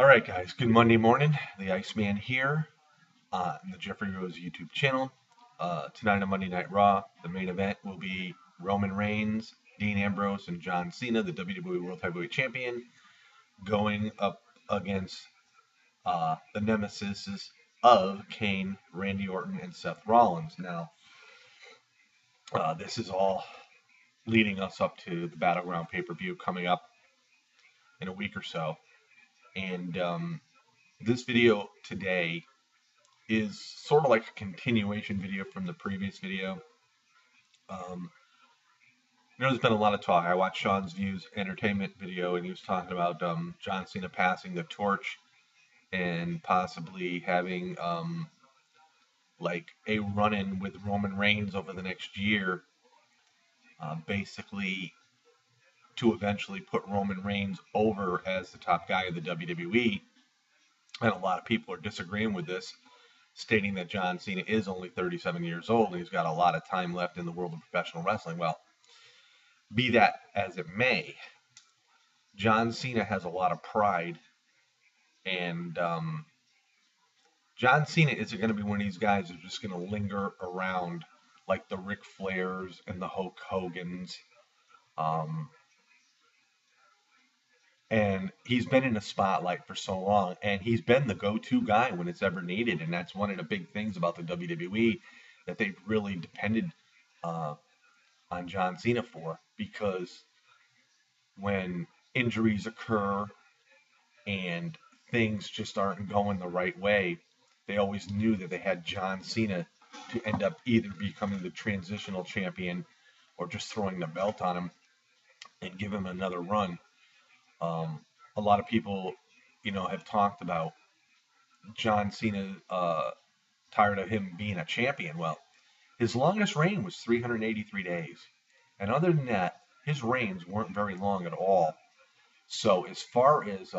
All right, guys. Good Monday morning. The Iceman here on the Jeffrey Rose YouTube channel. Tonight on Monday Night Raw, the main event will be Roman Reigns, Dean Ambrose, and John Cena, the WWE World Heavyweight Champion, going up against the nemesis of Kane, Randy Orton, and Seth Rollins. Now, this is all leading us up to the Battleground pay-per-view coming up in a week or so. And this video today is sort of like a continuation video from the previous video. There's been a lot of talk. I watched Sean's Views entertainment video, and he was talking about John Cena passing the torch and possibly having like a run-in with Roman Reigns over the next year, basically to eventually put Roman Reigns over as the top guy of the WWE. And a lot of people are disagreeing with this, stating that John Cena is only 37 years old and he's got a lot of time left in the world of professional wrestling. Well, be that as it may, John Cena has a lot of pride, and John Cena isn't going to be one of these guys who's just going to linger around like the Ric Flairs and the Hulk Hogans. And he's been in the spotlight for so long, and he's been the go-to guy when it's ever needed. And that's one of the big things about the WWE that they've really depended on John Cena for, because when injuries occur and things just aren't going the right way, they always knew that they had John Cena to end up either becoming the transitional champion or just throwing the belt on him and give him another run. A lot of people, have talked about John Cena tired of him being a champion. Well, his longest reign was 383 days. And other than that, his reigns weren't very long at all. So as far as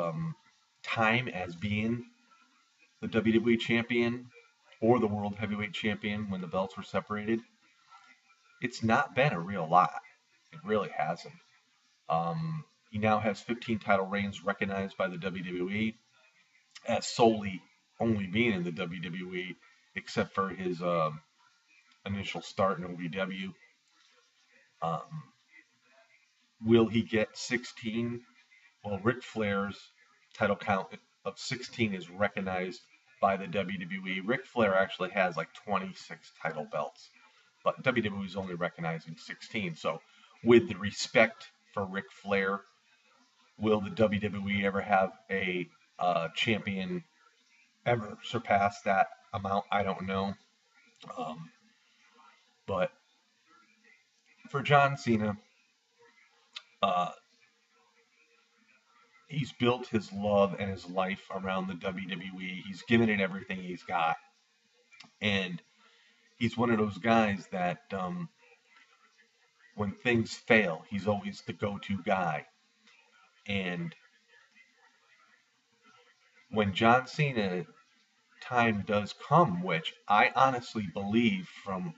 time as being the WWE champion or the World Heavyweight Champion when the belts were separated, it's not been a real lot. It really hasn't. He now has 15 title reigns recognized by the WWE as solely only being in the WWE, except for his initial start in OVW. Will he get 16? Well, Ric Flair's title count of 16 is recognized by the WWE. Ric Flair actually has like 26 title belts, but WWE is only recognizing 16. So with the respect for Ric Flair, will the WWE ever have a champion ever surpass that amount? I don't know. But for John Cena, he's built his love and his life around the WWE. He's given it everything he's got. And he's one of those guys that when things fail, he's always the go-to guy. And when John Cena time does come, which I honestly believe from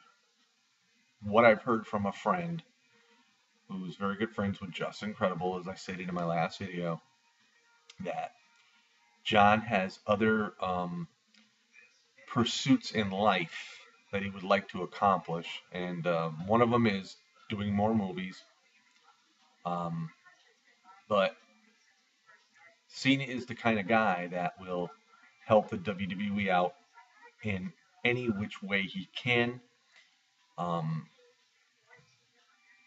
what I've heard from a friend who's very good friends with Just Incredible, as I stated in my last video, that John has other pursuits in life that he would like to accomplish, and one of them is doing more movies. But Cena is the kind of guy that will help the WWE out in any which way he can.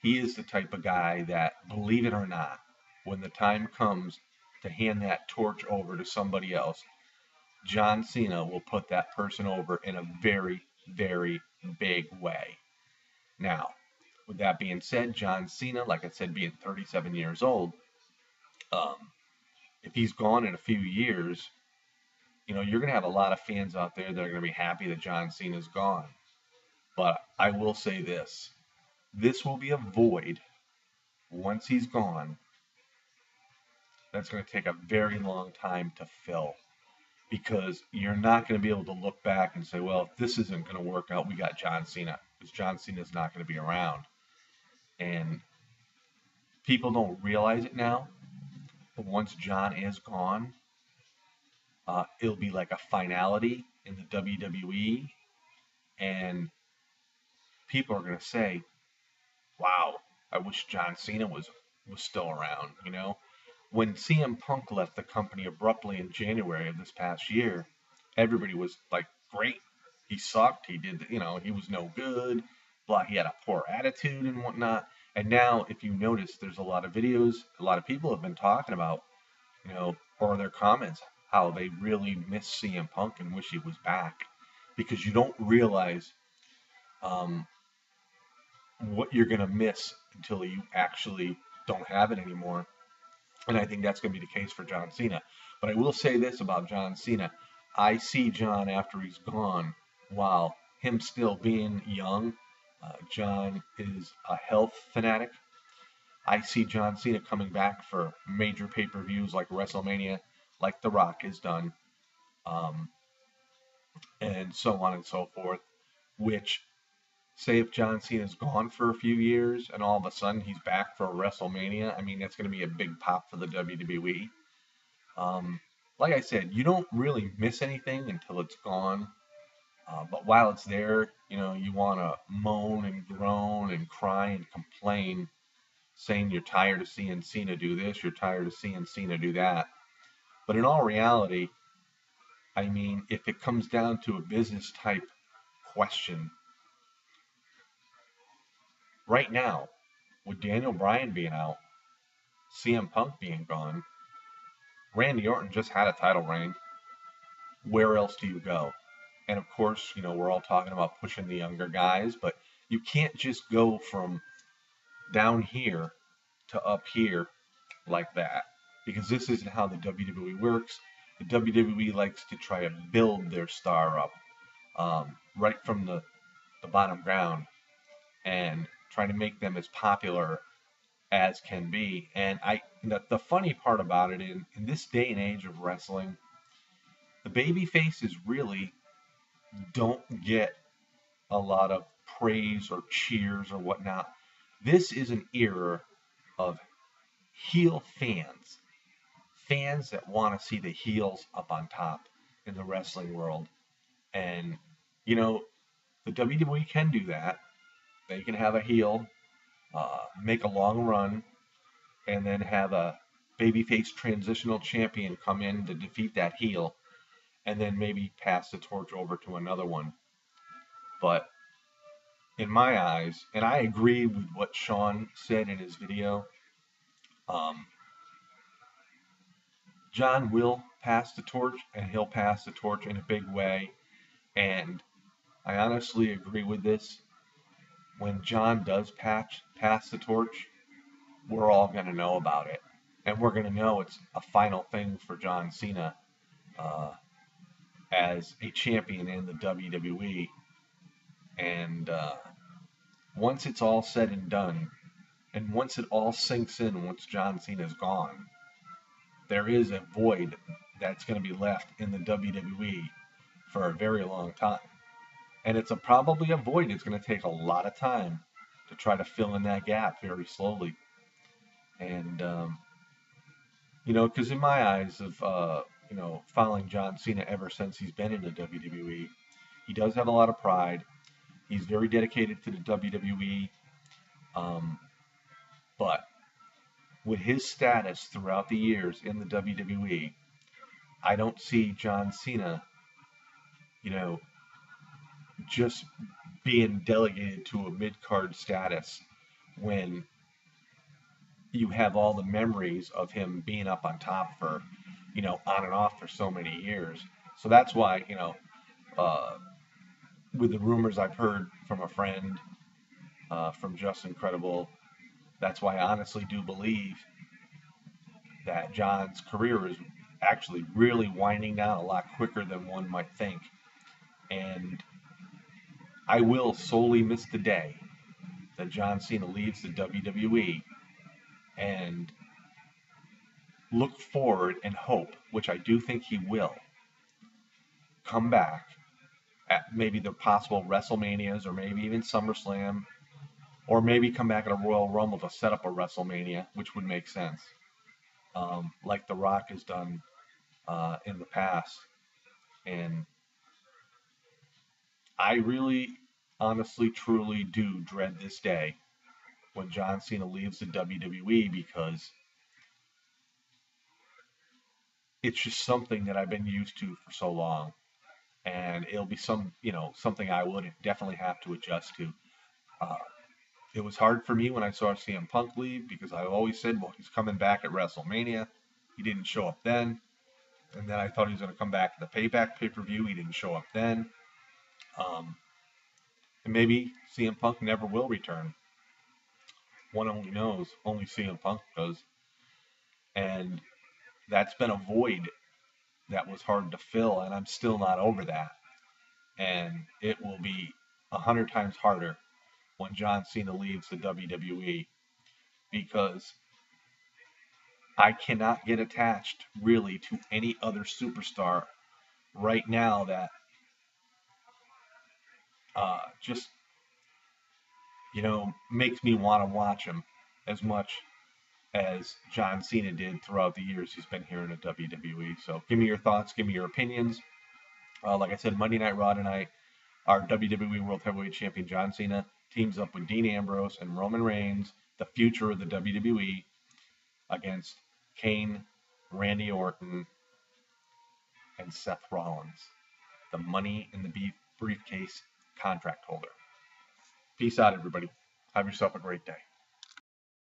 He is the type of guy that, believe it or not, when the time comes to hand that torch over to somebody else, John Cena will put that person over in a very, very big way. Now, with that being said, John Cena, like I said, being 37 years old, if he's gone in a few years, you're going to have a lot of fans out there that are going to be happy that John Cena's gone. But I will say this. This will be a void once he's gone that's going to take a very long time to fill, because you're not going to be able to look back and say, well, if this isn't going to work out, we got John Cena, because John Cena's not going to be around. And people don't realize it now, but once John is gone, It'll be like a finality in the WWE, and people are going to say, "Wow, I wish John Cena was still around." When CM Punk left the company abruptly in January of this past year, everybody was like, "Great, he sucked. He did, he was no good. Blah, he had a poor attitude and whatnot." And now, if you notice, there's a lot of videos, a lot of people have been talking about, or their comments, how they really miss CM Punk and wish he was back, because you don't realize um, what you're going to miss until you actually don't have it anymore. And I think that's going to be the case for John Cena. But I will say this about John Cena. I see John after he's gone, while him still being young, John is a health fanatic. I see John Cena coming back for major pay-per-views like WrestleMania, like The Rock has done, um, and so on and so forth, which, say if John Cena's gone for a few years and all of a sudden he's back for a WrestleMania, I mean, that's going to be a big pop for the WWE. Um, like I said, you don't really miss anything until it's gone. But while it's there, you want to moan and groan and cry and complain, saying you're tired of seeing Cena do this, you're tired of seeing Cena do that. But in all reality, I mean, if it comes down to a business type question, right now, with Daniel Bryan being out, CM Punk being gone, Randy Orton just had a title reign. Where else do you go? And of course, we're all talking about pushing the younger guys, but you can't just go from down here to up here like that, because this isn't how the WWE works. The WWE likes to try to build their star up right from the bottom ground and try to make them as popular as can be. And the funny part about it, in this day and age of wrestling, the baby faces really don't get a lot of praise or cheers or whatnot. This is an era of heel fans that want to see the heels up on top in the wrestling world. And, the WWE can do that. They can have a heel, make a long run, and then have a babyface transitional champion come in to defeat that heel, and then maybe pass the torch over to another one. But in my eyes, and I agree with what Sean said in his video, um, John will pass the torch, and he'll pass the torch in a big way. And I honestly agree with this. When John does pass the torch, we're all going to know about it. And we're going to know it's a final thing for John Cena uh, as a champion in the WWE. And once it's all said and done, and once it all sinks in, once John Cena's gone, there is a void that's going to be left in the WWE for a very long time. And it's probably a void that's going to take a lot of time to try to fill in that gap very slowly. And, because in my eyes of, following John Cena ever since he's been in the WWE, he does have a lot of pride. He's very dedicated to the WWE. But with his status throughout the years in the WWE, I don't see John Cena, just being delegated to a mid-card status when you have all the memories of him being up on top for, on and off for so many years. So that's why, with the rumors I've heard from a friend, from Just Incredible, that's why I honestly do believe that John's career is actually really winding down a lot quicker than one might think. And I will solely miss the day that John Cena leaves the WWE and look forward and hope, which I do think he will, come back at maybe the possible WrestleManias or maybe even SummerSlam, or maybe come back at a Royal Rumble to set up a WrestleMania, which would make sense, like The Rock has done in the past. And I really, honestly, truly do dread this day when John Cena leaves the WWE, because it's just something that I've been used to for so long. And it'll be something I would definitely have to adjust to. Uh, it was hard for me when I saw CM Punk leave, because I always said, well, he's coming back at WrestleMania. He didn't show up then. And then I thought he was going to come back at the Payback pay-per-view. He didn't show up then. Um, and maybe CM Punk never will return. One only knows. Only CM Punk does. And that's been a void that was hard to fill, and I'm still not over that. And it will be 100 times harder when John Cena leaves the WWE, because I cannot get attached really to any other superstar right now that just makes me want to watch him as much as John Cena did throughout the years he's been here in the WWE. So give me your thoughts, give me your opinions. Like I said, Monday Night Raw tonight, our WWE World Heavyweight Champion John Cena teams up with Dean Ambrose and Roman Reigns, the future of the WWE, against Kane, Randy Orton, and Seth Rollins, the Money in the Briefcase contract holder. Peace out, everybody. Have yourself a great day.